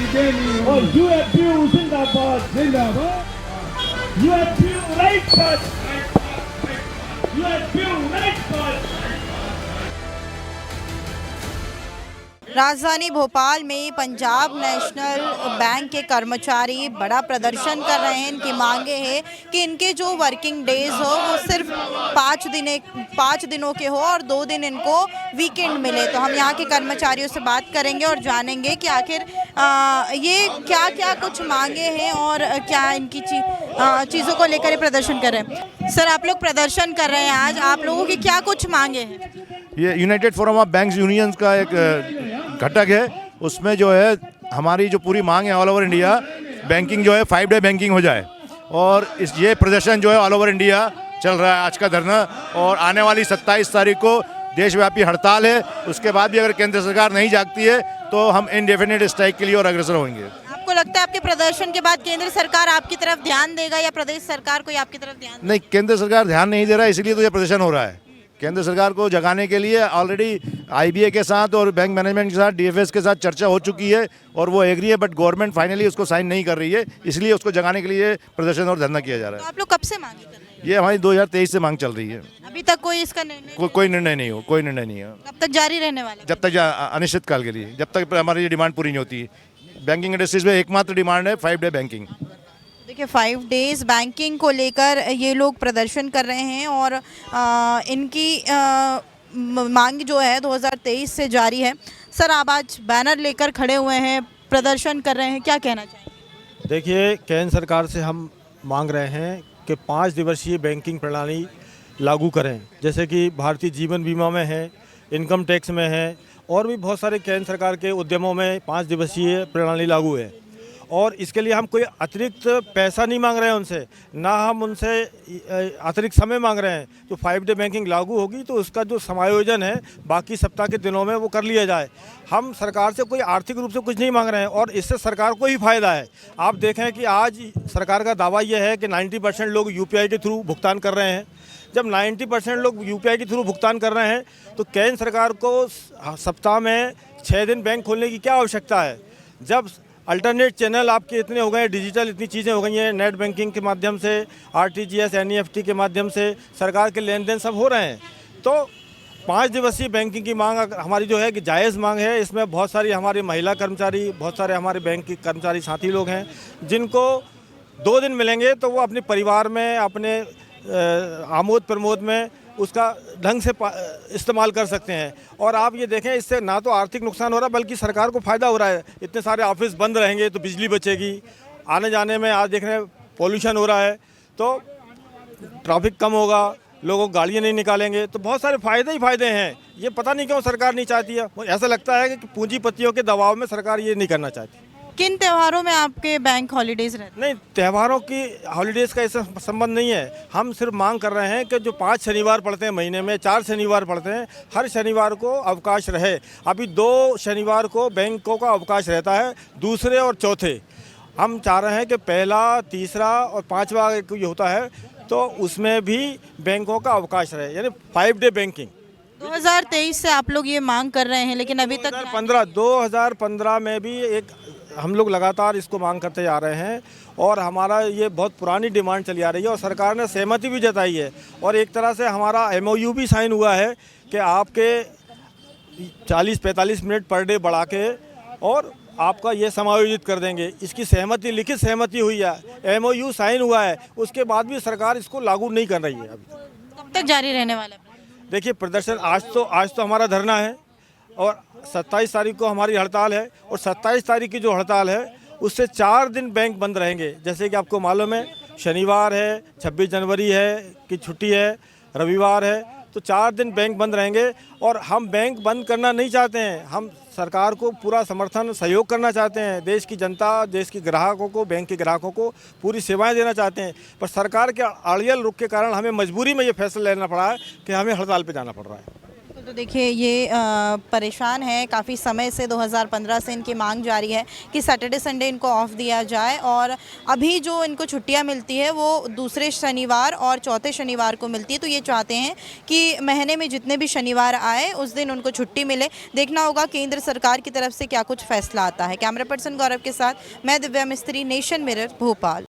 और यूएफयू जिंदाबाद जिंदाबाद, यूएफयू राइट पर, यूएफयू राइट पर। राजधानी भोपाल में पंजाब नेशनल बैंक के कर्मचारी बड़ा प्रदर्शन कर रहे हैं। इनकी मांगे हैं कि इनके जो वर्किंग डेज हो वो सिर्फ 5 दिनों के हो और 2 दिन इनको वीकेंड मिले। तो हम यहाँ के कर्मचारियों से बात करेंगे और जानेंगे कि आखिर ये क्या क्या कुछ मांगे हैं और क्या इनकी चीज़ों को लेकर ये प्रदर्शन कर रहे हैं। सर, आप लोग प्रदर्शन कर रहे हैं आज, आप लोगों की क्या कुछ मांगे हैं? ये United forum of banks unions का एक घटक है। उसमें जो है हमारी जो पूरी मांग है ऑल ओवर इंडिया बैंकिंग जो है 5 डे बैंकिंग हो जाए। और ये प्रदर्शन जो है ऑल ओवर इंडिया चल रहा है आज का धरना। और आने वाली 27 तारीख को देशव्यापी हड़ताल है। उसके बाद भी अगर केंद्र सरकार नहीं जागती है तो हम इंडेफिनिट स्ट्राइक के लिए और अग्रसर होंगे। आपको लगता है आपके प्रदर्शन के बाद केंद्र सरकार आपकी तरफ ध्यान देगा या प्रदेश सरकार कोई आपकी तरफ ध्यान? नहीं, केंद्र सरकार ध्यान नहीं दे रहा है, इसलिए तो ये प्रदर्शन हो रहा है। केंद्र सरकार को जगाने के लिए ऑलरेडी आईबीए के साथ और बैंक मैनेजमेंट के साथ डीएफएस के साथ चर्चा हो चुकी है और वो एग्री है, बट गवर्नमेंट फाइनली उसको साइन नहीं कर रही है। इसलिए उसको जगाने के लिए प्रदर्शन और धरना किया जा रहा है। तो आप लोग कब से मांगे कर रहे हैं? ये हमारी 2023 से मांग चल रही है। अभी तक कोई इसका निर्णय कोई निर्णय नहीं हो, कोई निर्णय नहीं है। कब तक जारी रहने वाला है? जब तक अनिश्चित काल के लिए, जब तक हमारी ये डिमांड पूरी नहीं होती है। बैंकिंग इंडस्ट्रीज में एकमात्र डिमांड है 5 डे बैंकिंग। देखिए, 5 डेज बैंकिंग को लेकर ये लोग प्रदर्शन कर रहे हैं और इनकी मांग जो है 2023 से जारी है। सर, आप आज बैनर लेकर खड़े हुए हैं, प्रदर्शन कर रहे हैं, क्या कहना चाहेंगे? देखिए, केंद्र सरकार से हम मांग रहे हैं कि 5 दिवसीय बैंकिंग प्रणाली लागू करें, जैसे कि भारतीय जीवन बीमा में है, इनकम टैक्स में है और भी बहुत सारे केंद्र सरकार के उद्यमों में 5 दिवसीय प्रणाली लागू है। और इसके लिए हम कोई अतिरिक्त पैसा नहीं मांग रहे हैं उनसे, ना हम उनसे अतिरिक्त समय मांग रहे हैं। जो 5 डे बैंकिंग लागू होगी तो उसका जो समायोजन है बाकी सप्ताह के दिनों में वो कर लिया जाए। हम सरकार से कोई आर्थिक रूप से कुछ नहीं मांग रहे हैं और इससे सरकार को ही फ़ायदा है। आप देखें कि आज सरकार का दावा ये है कि 90% लोग यूपीआई के थ्रू भुगतान कर रहे हैं। जब 90% लोग यूपीआई के थ्रू भुगतान कर रहे हैं तो केंद्र सरकार को सप्ताह में 6 दिन बैंक खोलने की क्या आवश्यकता है? जब अल्टरनेट चैनल आपके इतने हो गए, डिजिटल इतनी चीज़ें हो गई हैं, नेट बैंकिंग के माध्यम से, आरटीजीएस, एनईएफटी के माध्यम से सरकार के लेन देन सब हो रहे हैं। तो 5 दिवसीय बैंकिंग की मांग हमारी जो है कि जायज़ मांग है। इसमें बहुत सारी हमारी महिला कर्मचारी, बहुत सारे हमारे बैंक के कर्मचारी साथी लोग हैं जिनको 2 दिन मिलेंगे तो वो अपने परिवार में, अपने आमोद प्रमोद में उसका ढंग से इस्तेमाल कर सकते हैं। और आप ये देखें, इससे ना तो आर्थिक नुकसान हो रहा बल्कि सरकार को फ़ायदा हो रहा है। इतने सारे ऑफिस बंद रहेंगे तो बिजली बचेगी, आने जाने में आज देख रहे हैं पोल्यूशन हो रहा है तो ट्रैफिक कम होगा, लोगों गाड़ियाँ नहीं निकालेंगे, तो बहुत सारे फ़ायदे ही फ़ायदे हैं। ये पता नहीं क्यों सरकार नहीं चाहती है। ऐसा लगता है कि पूंजीपतियों के दबाव में सरकार ये नहीं करना चाहती। किन त्योहारों में आपके बैंक हॉलीडेज रहते हैं? नहीं, त्योहारों की हॉलीडेज़ का ऐसा संबंध नहीं है। हम सिर्फ मांग कर रहे हैं कि जो 5 शनिवार पड़ते हैं महीने में, 4 शनिवार पड़ते हैं, हर शनिवार को अवकाश रहे। अभी 2 शनिवार को बैंकों का अवकाश रहता है, दूसरे और चौथे। हम चाह रहे हैं कि पहला, तीसरा और 5वां ये होता है तो उसमें भी बैंकों का अवकाश रहे, यानी 5 डे बैंकिंग। 2023 से आप लोग ये मांग कर रहे हैं लेकिन अभी तक 2015 में भी एक हम लोग लगातार इसको मांग करते जा रहे हैं और हमारा ये बहुत पुरानी डिमांड चली आ रही है और सरकार ने सहमति भी जताई है। और एक तरह से हमारा एमओयू भी साइन हुआ है कि आपके 40-45 मिनट पर डे बढ़ा के और आपका ये समायोजित कर देंगे। इसकी सहमति, लिखित सहमति हुई है, एमओयू साइन हुआ है। उसके बाद भी सरकार इसको लागू नहीं कर रही है। अभी कब तक जारी रहने वाला है? देखिए, प्रदर्शन आज तो हमारा धरना है और 27 तारीख को हमारी हड़ताल है। और 27 तारीख की जो हड़ताल है उससे 4 दिन बैंक बंद रहेंगे। जैसे कि आपको मालूम है, शनिवार है, 26 जनवरी है कि छुट्टी है, रविवार है, तो 4 दिन बैंक बंद रहेंगे। और हम बैंक बंद करना नहीं चाहते हैं, हम सरकार को पूरा समर्थन, सहयोग करना चाहते हैं। देश की जनता, देश के ग्राहकों को, बैंक के ग्राहकों को पूरी सेवाएं देना चाहते हैं। पर सरकार के अड़ियल रुख के कारण हमें मजबूरी में ये फैसला लेना पड़ा है कि हमें हड़ताल पे जाना पड़ रहा है। तो देखिए ये परेशान है काफ़ी समय से, 2015 से इनकी मांग जारी है कि सैटरडे संडे इनको ऑफ दिया जाए, और अभी जो इनको छुट्टियां मिलती है वो दूसरे शनिवार और चौथे शनिवार को मिलती है। तो ये चाहते हैं कि महीने में जितने भी शनिवार आए उस दिन उनको छुट्टी मिले। देखना होगा केंद्र सरकार की तरफ से क्या कुछ फैसला आता है। कैमरा पर्सन गौरव के साथ मैं दिव्या मिस्त्री, नेशन मिरर, भोपाल।